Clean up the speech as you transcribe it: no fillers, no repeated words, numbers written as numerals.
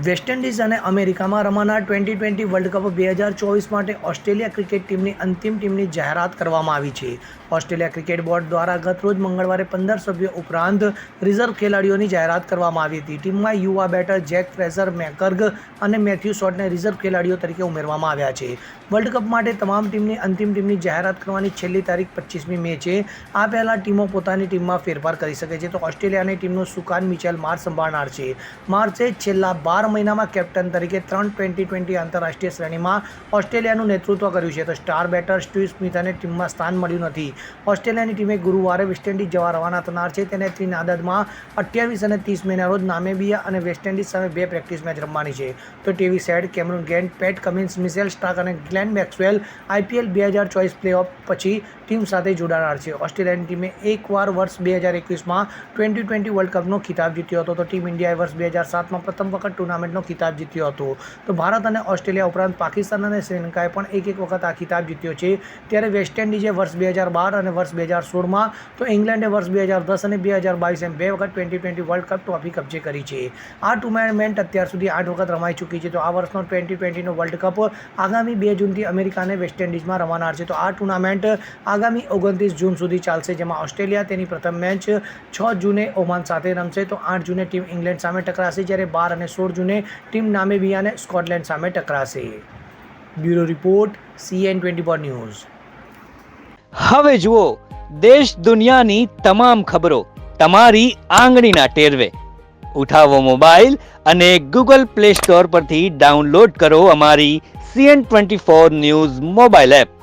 West Indies અને અમેરિકામાં રમાનાર T20 world cup 2024 માટે ઓસ્ટ્રેલિયા ક્રિકેટ ટીમની અંતિમ ટીમની જાહેરાત કરવામાં આવી છે. ઓસ્ટ્રેલિયા ક્રિકેટ બોર્ડ દ્વારા ગતરોજ મંગળવારે 15 સભ્યો ઉપરાંત રિઝર્વ ખેલાડીઓની જાહેરાત કરવામાં આવી હતી. ટીમમાં યુવા બેટર જેક ફ્રેઝર મેકર્ગ અને મેથ્યુ શોટને રિઝર્વ ખેલાડીઓ તરીકે ઉમેરવામાં આવ્યા છે. વર્લ્ડ કપ માટે તમામ ટીમની અંતિમ ટીમની જાહેરાત કરવાની છેલ્લી તારીખ 25મી મે છે. આ પહેલાં ટીમો પોતાની ટીમમાં ફેરફાર કરી શકે છે. તો ઓસ્ટ્રેલિયાની ટીમનું સુકાન મિચેલ માર્શ સંભાળનાર છે. માર્શે છેલ્લા 12 મહિનામાં કેપ્ટન તરીકે 3 T20 આંતરરાષ્ટ્રીય શ્રેણીમાં ઓસ્ટ્રેલિયાનું નેતૃત્વ કર્યું છે. તો સ્ટાર બેટર સ્ટીવ સ્મિથને ટીમમાં સ્થાન મળ્યું નથી. ઓસ્ટ્રેલિયાની ટીમે ગુરુવારે વેસ્ટ ઇન્ડિઝ જવા રવાના થનાર છે. તેને ત્રિનાદમાં 28 અને 30 મેના રોજ નામેબિયા અને વેસ્ટ ઇન્ડિઝ સામે 2 પ્રેક્ટિસ મેચ રમવાની છે. તો ટેવી Head, Cameron Green, Pat Cummins, Mitchell Starc અને ગ્લેન મેક્સવેલ IPL 2024 પ્લેઓફ પછી ટીમ સાથે જોડાનાર છે. ઓસ્ટ્રેલિયાની ટીમે એકવાર વર્ષ 2021માં T20 વર્લ્ડ કપનો ખિતાબ જીત્યો હતો. તો ટીમ ઇન્ડિયાએ વર્ષ 2007માં પ્રથમ વખત ટુર્નામેન્ટનો ખિતાબ જીત્યો હતો. તો ભારત અને ઓસ્ટ્રેલિયા ઉપરાંત પાકિસ્તાન અને શ્રીલંકાએ પણ એક વખત આ ખિતાબ જીત્યો છે. ત્યારે વેસ્ટ ઇન્ડિઝે વર્ષ 2012 અને વર્ષ 2016માં, તો ઇંગ્લેન્ડે વર્ષ 2010 અને 2022 એમ 2 વખત T20 વર્લ્ડ કપ ટ્રોફી કબજે કરી છે. આ ટુર્નામેન્ટ અત્યાર સુધી 8 વખત રમાઈ ચૂકી છે. તો આ વર્ષનો T20નો વર્લ્ડ કપ આગામી 2 જૂનથી અમેરિકા અને વેસ્ટ ઇન્ડિઝમાં રમાનાર છે. તો આ ટુર્નામેન્ટ આગામી 29 જૂન સુધી ચાલશે, જેમાં ઓસ્ટ્રેલિયા તેની પ્રથમ મેચ 6 જૂને ઓમાન સાથે રમશે. તો 8 જૂને ટીમ ઇંગ્લેન્ડ સામે ટકરાશે, જ્યારે 12 અને 16 જૂને ટીમ નામેબિયા અને સ્કોટલેન્ડ સામે ટકરાશે. Bureau report, CN24 news. હવે જુઓ દેશ દુનિયાની તમામ ખબરો તમારી આંગળીના ટેરવે. ઉઠાવો મોબાઈલ અને Google Play Store પરથી ડાઉનલોડ કરો અમારી CN24 ન્યૂઝ મોબાઈલ એપ.